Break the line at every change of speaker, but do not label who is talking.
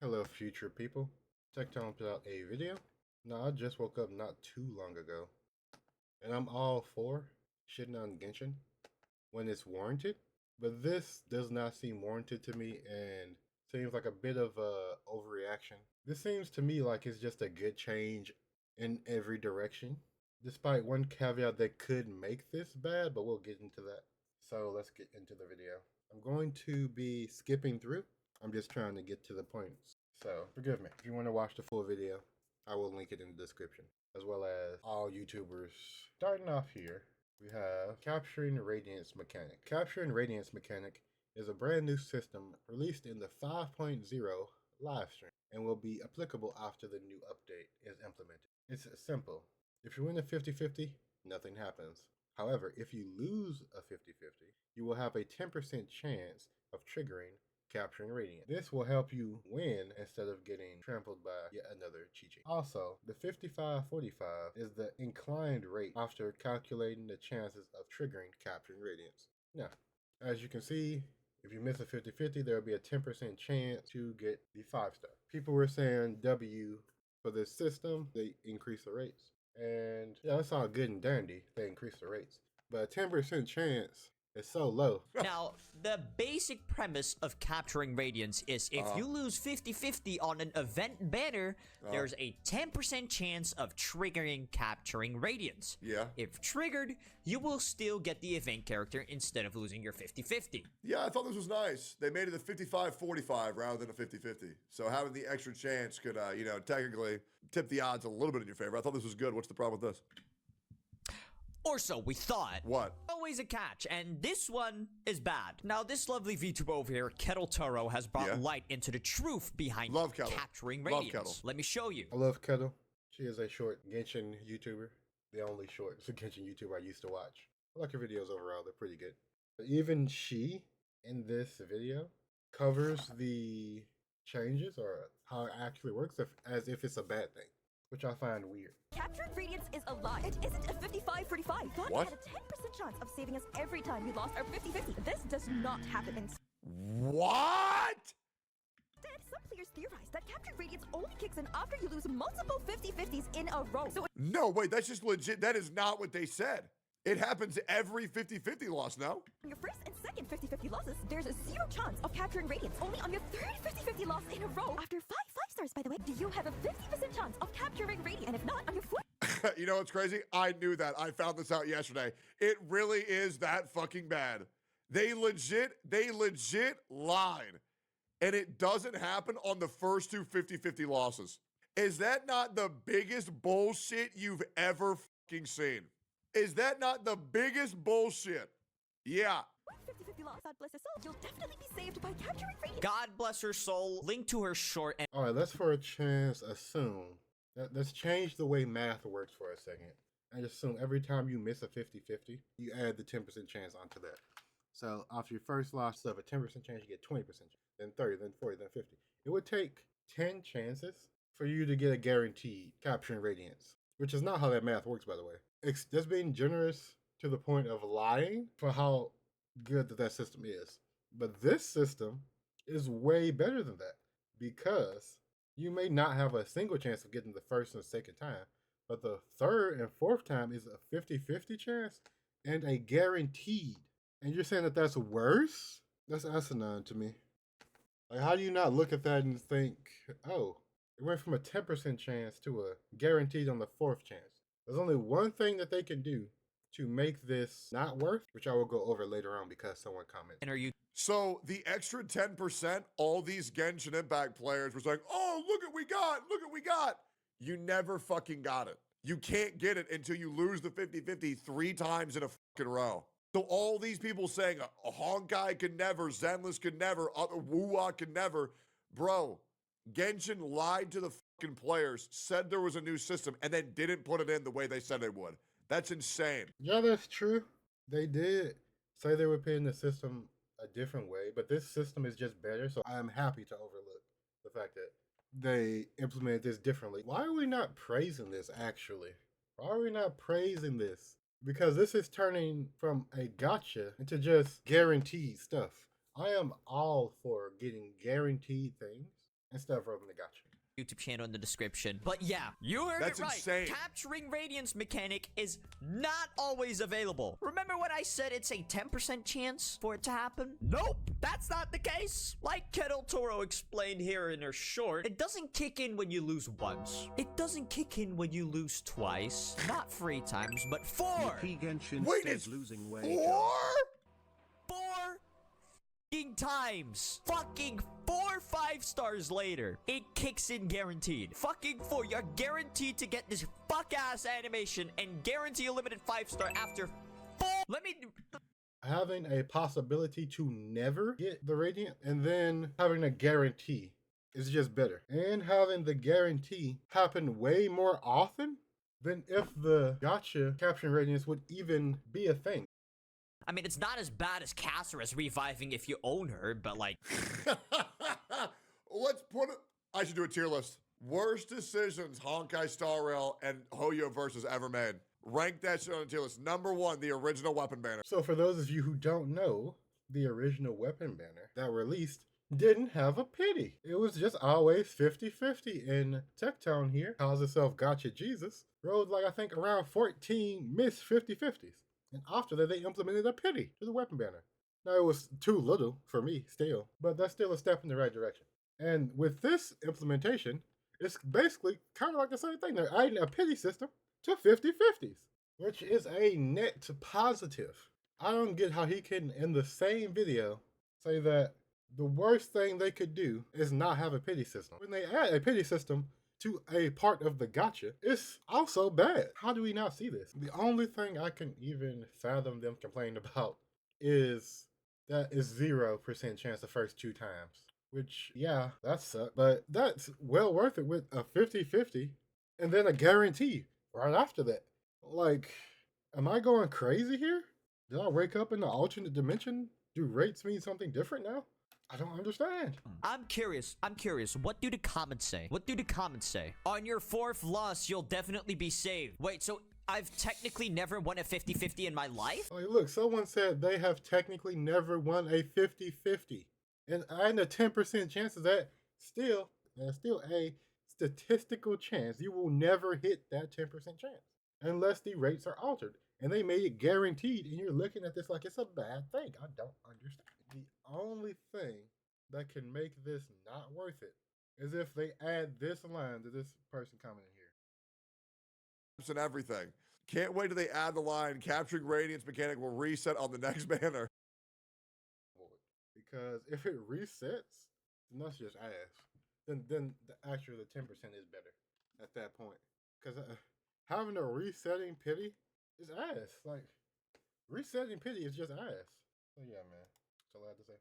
Hello, future people. Tecton put out a video. No, I just woke up not too long ago. And I'm all for shitting on Genshin when it's warranted. But this does not seem warranted to me and seems like a bit of a overreaction. This seems to me like it's just a good change in every direction. Despite one caveat that could make this bad, but we'll get into that. So let's get into the video. I'm going to be skipping through. I'm just trying to get to the points. So forgive me. If you want to watch the full video, I will link it in the description, as well as all YouTubers. Starting off here, we have Capturing Radiance Mechanic. Capturing Radiance Mechanic is a brand new system released in the 5.0 live stream and will be applicable after the new update is implemented. It's simple. If you win a 50-50, nothing happens. However, if you lose a 50-50, you will have a 10% chance of triggering Capturing Radiant. This will help you win instead of getting trampled by yet another cheat. Also, the 55-45 is the inclined rate after calculating the chances of triggering Capturing Radiance. Now, as you can see, if you miss a 50-50, there will be a 10% chance to get the 5-star. People were saying W for this system, they increase the rates. And yeah, that's all good and dandy, they increase the rates. But a 10% chance is so low.
Now, the basic premise of Capturing Radiance is if you lose 50-50 on an event banner, there's a 10% chance of triggering Capturing Radiance.
Yeah.
If triggered, you will still get the event character instead of losing your 50-50.
Yeah, I thought this was nice. They made it a 55-45 rather than a 50-50. So having the extra chance could, technically tip the odds a little bit in your favor. I thought this was good. What's the problem with this?
Or so we thought.
What?
Always a catch, and this one is bad. Now, this lovely VTuber over here, Kettle Taro, has brought light into the truth behind Capturing Radiance.
Kettle.
Let me show you.
I love Kettle. She is a short Genshin YouTuber. The only short Genshin YouTuber I used to watch. I like her videos overall. They're pretty good. But even she, in this video, covers the changes or how it actually works as if it's a bad thing, which I find weird.
Captured Radiance is a lie. It isn't a 55-45. God
What?
had a 10% chance of saving us every time we lost our 50-50. This does not happen in...
What?
Instead, some players theorize that Captured Radiance only kicks in after you lose multiple 50-50s in a row. So
No, wait, that's just legit. That is not what they said. It happens every 50-50 loss, no?
on your first and second 50-50 losses, there's a 0 chance of Capturing Radiance. Only on your third 50-50 loss in a row, after 5 5-stars, by the way, do you have a 50% chance of Capturing Radiance. And if not, on your fourth...
You know what's crazy? I knew that. I found this out yesterday. It really is that fucking bad. They legit lied. And it doesn't happen on the first two 50-50 losses. Is that not the biggest bullshit you've ever fucking seen? Is that not the biggest bullshit? Yeah.
50-50 loss, God bless her soul, you'll definitely be saved by Capturing Radiance.
God bless her soul. Link to her short and
All right, let's for a chance assume. Let's change the way math works for a second. And assume every time you miss a 50-50, you add the 10% chance onto that. So after your first loss of a 10% chance, you get 20%, then 30, then 40, then 50. It would take 10 chances for you to get a guaranteed Capturing Radiance, which is not how that math works, by the way. It's just being generous to the point of lying for how good that system is. But this system is way better than that, because you may not have a single chance of getting the first and second time, but the third and fourth time is a 50-50 chance and a guaranteed. And you're saying that that's worse? That's asinine to me. Like, how do you not look at that and think, oh, it went from a 10% chance to a guaranteed on the fourth chance? There's only one thing that they can do to make this not worth, which I will go over later on because someone commented.
are you
So the extra 10%, all these Genshin Impact players were saying, oh, look what we got. You never fucking got it. You can't get it until you lose the 50-50 3 times in a fucking row. So all these people saying a Honkai could never, Zenless could never, Wuwa could never. Bro, Genshin lied to the fucking players, said there was a new system, and then didn't put it in the way they said they would. That's insane.
Yeah, that's true. They did say they were putting the system a different way, but this system is just better, so I am happy to overlook the fact that they implemented this differently. Why are we not praising this, actually? Why are we not praising this? Because this is turning from a gotcha into just guaranteed stuff. I am all for getting guaranteed things instead of rolling the gacha.
YouTube channel in the description. But yeah, you heard
That's
it right.
insane.
Capturing Radiance mechanic is not always available. Remember when I said it's a 10% chance for it to happen? Nope, that's not the case. Like Kettle Toro explained here in her short, it doesn't kick in when you lose once. It doesn't kick in when you lose twice. Not 3 times, but 4.
Genshin
Wait,
says
it's
losing weight.
4?
4 fucking times. Fucking 4 5-stars later, it kicks in guaranteed. Fucking 4. You're guaranteed to get this fuck-ass animation and guarantee a limited 5-star after 4. Let me...
Having a possibility to never get the Radiant and then having a guarantee is just better. And having the guarantee happen way more often than if the gacha capturing Radiance would even be a thing.
I mean, it's not as bad as Casseras reviving if you own her, but like...
Let's put it. I should do a tier list. Worst decisions Honkai Star Rail and Hoyo versus ever made. Rank that shit on a tier list. Number 1, the original weapon banner.
So for those of you who don't know, the original weapon banner that released didn't have a pity. It was just always 50-50. And Techtown here calls itself Gotcha Jesus. Rolled like I think around 14 missed 50-50s. And after that, they implemented a pity to the weapon banner. Now, it was too little for me still, but that's still a step in the right direction. And with this implementation, it's basically kind of like the same thing. They're adding a pity system to 50-50s, which is a net positive. I don't get how he can, in the same video, say that the worst thing they could do is not have a pity system. When they add a pity system to a part of the gacha, it's also bad. How do we not see this? The only thing I can even fathom them complaining about is that is 0% chance the first 2 times. Which, yeah, that sucks. But that's well worth it with a 50-50 and then a guarantee right after that. Like, am I going crazy here? Did I wake up in an alternate dimension? Do rates mean something different now? I don't understand.
I'm curious. What do the comments say? On your 4th loss, you'll definitely be saved. Wait, so I've technically never won a 50-50 in my life?
Like, look, someone said they have technically never won a 50-50. And adding a 10% chance of that, there's still a statistical chance you will never hit that 10% chance. Unless the rates are altered. And they made it guaranteed, and you're looking at this like it's a bad thing. I don't understand. The only thing that can make this not worth it is if they add this line to this person commenting here.
And everything. Can't wait till they add the line, capturing Radiance mechanic will reset on the next banner.
Because if it resets, then that's just ass. Then the 10% is better at that point. Because having a resetting pity is ass. Like, resetting pity is just ass. So yeah, man. That's all I have to say.